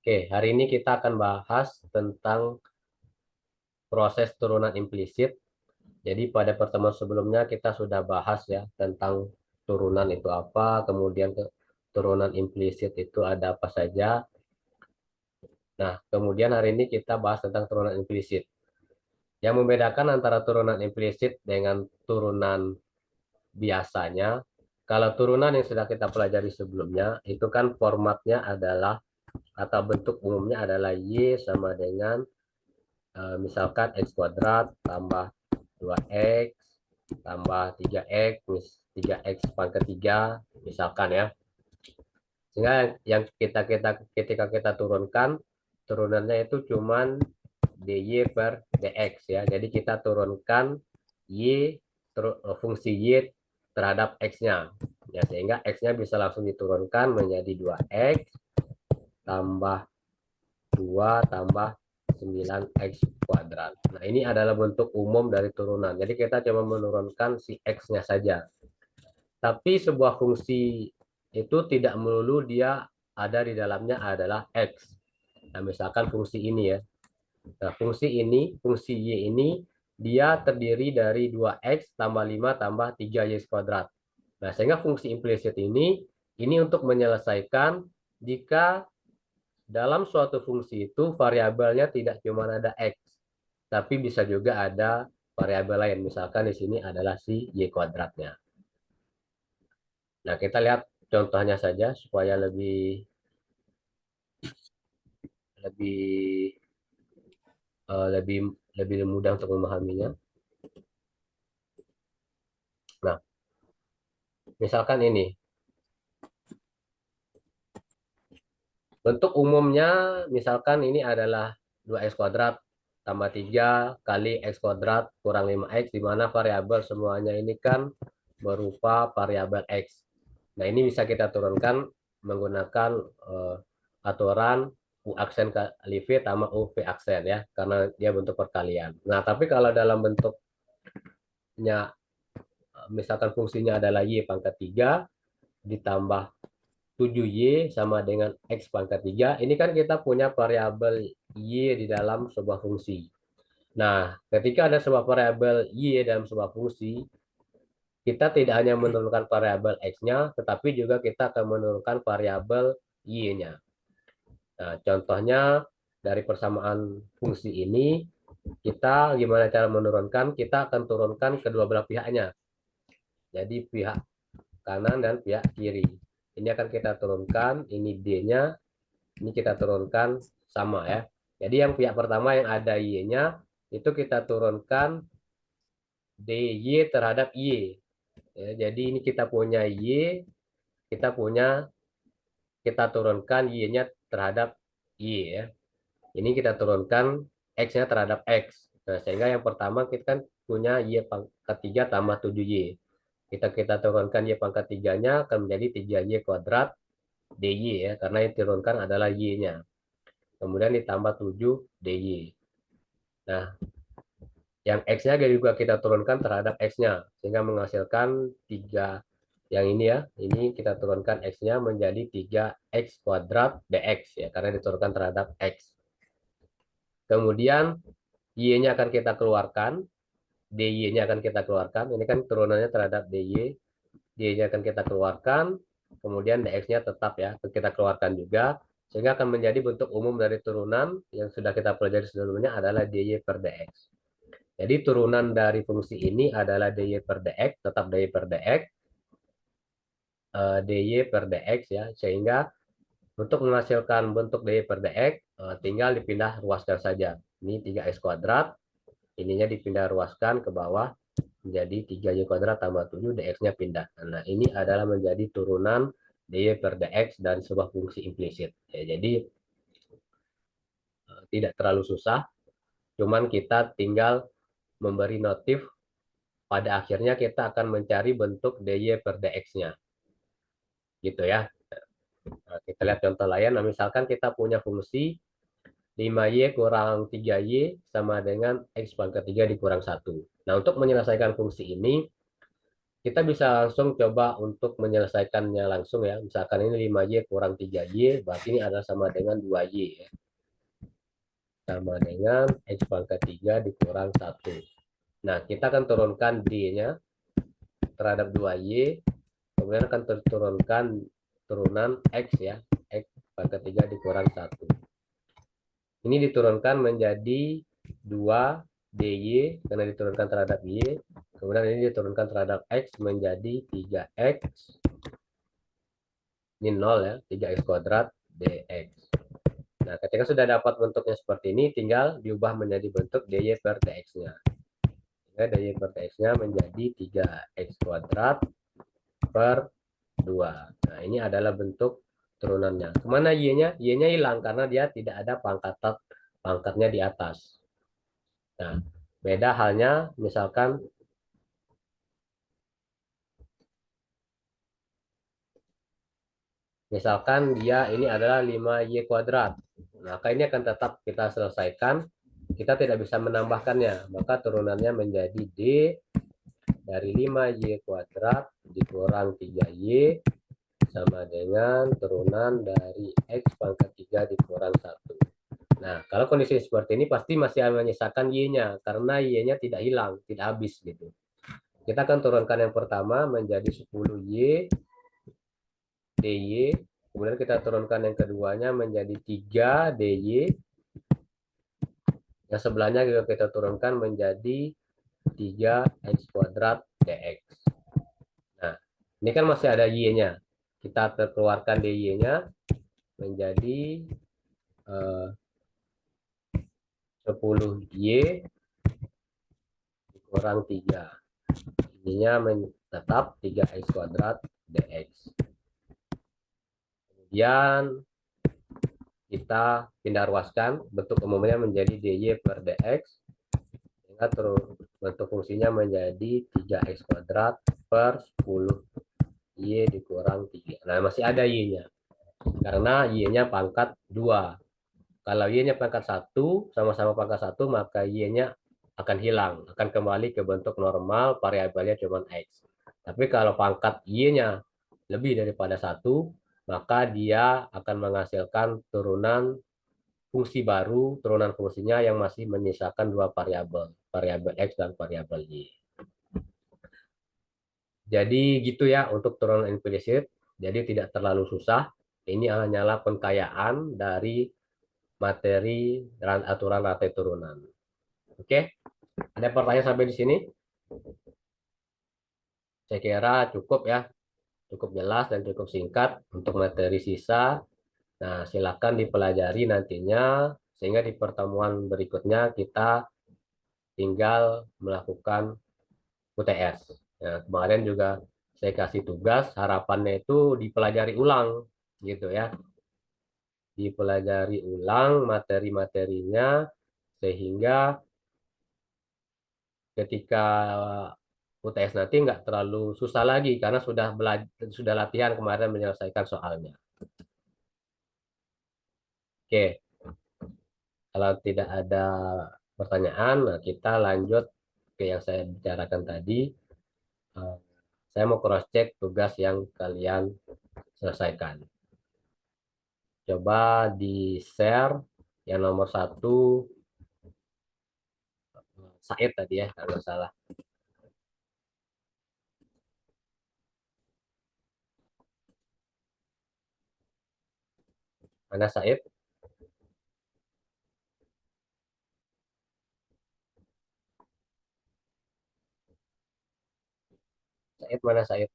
Oke, hari ini kita akan bahas tentang proses turunan implisit. Jadi pada pertemuan sebelumnya kita sudah bahas ya tentang turunan itu apa, kemudian turunan implisit itu ada apa saja. Nah, kemudian hari ini kita bahas tentang turunan implisit. Yang membedakan antara turunan implisit dengan turunan biasanya, kalau turunan yang sudah kita pelajari sebelumnya, itu kan formatnya adalah atau bentuk umumnya adalah Y sama dengan misalkan X kuadrat tambah 2X tambah 3X, 3X pangkat 3, misalkan ya. Sehingga yang ketika kita turunkan, turunannya itu cuman dy per dx ya. Jadi kita turunkan y fungsi y terhadap x-nya. Ya, sehingga x-nya bisa langsung diturunkan menjadi 2x tambah 2 tambah 9x kuadrat. Nah, ini adalah bentuk umum dari turunan. Jadi kita cuma menurunkan si x-nya saja. Tapi sebuah fungsi itu tidak melulu dia ada di dalamnya adalah x. Nah, misalkan fungsi ini ya. Nah, fungsi y ini, dia terdiri dari 2x tambah 5 tambah 3y kuadrat. Nah, sehingga fungsi implisit ini untuk menyelesaikan jika dalam suatu fungsi itu variabelnya tidak cuma ada x, tapi bisa juga ada variabel lain. Misalkan di sini adalah si y kuadratnya. Nah, kita lihat contohnya saja supaya lebih lebih lebih lebih mudah untuk memahaminya. Nah, misalkan ini bentuk umumnya, misalkan ini adalah 2x kuadrat tambah 3 kali x kuadrat kurang 5x, di mana variabel semuanya ini kan berupa variabel x. Nah, ini bisa kita turunkan menggunakan aturan U aksen kali V tambah U V aksen ya, karena dia bentuk perkalian. Nah, tapi kalau dalam bentuknya misalkan fungsinya adalah Y pangkat 3 ditambah 7Y sama dengan X pangkat 3. Ini kan kita punya variabel Y di dalam sebuah fungsi. Nah, ketika ada sebuah variabel Y dalam sebuah fungsi, kita tidak hanya menurunkan variabel X-nya, tetapi juga kita akan menurunkan variabel Y-nya. Nah, contohnya dari persamaan fungsi ini, kita gimana cara menurunkan? Kita akan turunkan kedua belah pihaknya. Jadi pihak kanan dan pihak kiri. Ini akan kita turunkan, ini D-nya, ini kita turunkan sama ya. Jadi yang pihak pertama yang ada Y-nya, itu kita turunkan DY terhadap Y. Ya, jadi ini kita punya Y, kita turunkan Y-nya terhadap Y ya. Ini kita turunkan X-nya terhadap X. Nah, sehingga yang pertama kita kan punya Y pangkat 3 tambah 7Y. Kita turunkan Y pangkat 3-nya akan menjadi 3Y kuadrat DY ya, karena yang diturunkan adalah Y-nya. Kemudian ditambah 7 DY. Nah, yang X-nya juga kita turunkan terhadap X-nya, sehingga menghasilkan 3, yang ini ya, ini kita turunkan X-nya menjadi 3X kuadrat DX ya, karena diturunkan terhadap X. Kemudian Y-nya akan kita keluarkan, DY-nya akan kita keluarkan, ini kan turunannya terhadap DY, D-nya akan kita keluarkan, kemudian DX-nya tetap ya, kita keluarkan juga, sehingga akan menjadi bentuk umum dari turunan yang sudah kita pelajari sebelumnya adalah DY per DX. Jadi turunan dari fungsi ini adalah DY per DX, tetap DY per DX, DY per DX ya, sehingga untuk menghasilkan bentuk DY per DX, tinggal dipindah ruaskan saja. Ini 3X kuadrat, ininya dipindah ruaskan ke bawah, menjadi 3Y kuadrat tambah 7, DX-nya pindah. Nah, ini adalah menjadi turunan DY per DX dan sebuah fungsi implisit. Ya, jadi tidak terlalu susah, cuman kita tinggal memberi notif, pada akhirnya kita akan mencari bentuk DY per DX-nya. Gitu ya. Nah, kita lihat contoh lain. Nah, misalkan kita punya fungsi 5Y kurang 3Y sama dengan X pangkat 3 dikurang 1. Nah, untuk menyelesaikan fungsi ini, kita bisa langsung coba untuk menyelesaikannya langsung ya. Misalkan ini 5Y kurang 3Y, berarti ini adalah sama dengan 2Y ya. Sama dengan X pangkat 3 dikurang 1. Nah, kita akan turunkan D-nya terhadap 2Y, kemudian akan turunkan turunan X ya. X pangkat 3 dikurang 1. Ini diturunkan menjadi 2 DY karena diturunkan terhadap Y. Kemudian ini diturunkan terhadap X menjadi 3X. Ini 0 ya, 3X kuadrat DX. Nah, ketika sudah dapat bentuknya seperti ini, tinggal diubah menjadi bentuk DY per DX-nya. Sehingga DY per DX-nya menjadi 3X kuadrat per 2. Nah, ini adalah bentuk turunannya. Kemana Y-nya? Y-nya hilang karena dia tidak ada pangkatnya di atas. Nah, beda halnya misalkan dia ini adalah 5Y kuadrat. Maka ini akan tetap kita selesaikan. Kita tidak bisa menambahkannya. Maka turunannya menjadi D dari 5Y kuadrat dikurang 3Y sama dengan turunan dari X pangkat 3 dikurang 1. Nah, kalau kondisi seperti ini pasti masih menyisakan Y-nya. Karena Y-nya tidak hilang, tidak habis gitu. Kita akan turunkan yang pertama menjadi 10Y DY. Kemudian kita turunkan yang keduanya menjadi 3 DY. Yang sebelahnya juga kita turunkan menjadi 3X kuadrat DX. Nah, ini kan masih ada Y-nya. Kita keluarkan DY-nya menjadi 10Y kurang 3. Ininya tetap 3X kuadrat DX. Kemudian kita pindah ruaskan bentuk umumnya menjadi DY per DX. Sehingga terus bentuk fungsinya menjadi 3X kuadrat per 10 Y dikurang 3. Nah, masih ada Y-nya. Karena Y-nya pangkat 2. Kalau Y-nya pangkat 1, sama-sama pangkat 1, maka Y-nya akan hilang. Akan kembali ke bentuk normal, variabelnya cuma X. Tapi kalau pangkat Y-nya lebih daripada 1, maka dia akan menghasilkan turunan fungsi baru, turunan fungsinya yang masih menyisakan dua variabel, variabel X dan variabel Y. Jadi gitu ya untuk turunan implisit. Jadi tidak terlalu susah. Ini hanyalah pengkayaan dari materi dan aturan rantai turunan. Oke, ada pertanyaan sampai di sini? Saya kira cukup ya, cukup jelas dan cukup singkat untuk materi sisa. Nah, silakan dipelajari nantinya sehingga di pertemuan berikutnya kita tinggal melakukan UTS. Nah, kemarin juga saya kasih tugas, harapannya itu dipelajari ulang gitu ya. Dipelajari ulang materi-materinya sehingga ketika UTS nanti nggak terlalu susah lagi karena sudah latihan kemarin menyelesaikan soalnya. Oke, kalau tidak ada pertanyaan, nah kita lanjut ke yang saya bicarakan tadi. Eh, Saya mau cross check tugas yang kalian selesaikan. Coba di share yang nomor satu Said tadi ya, kalau salah. Mana Said? Said mana Said?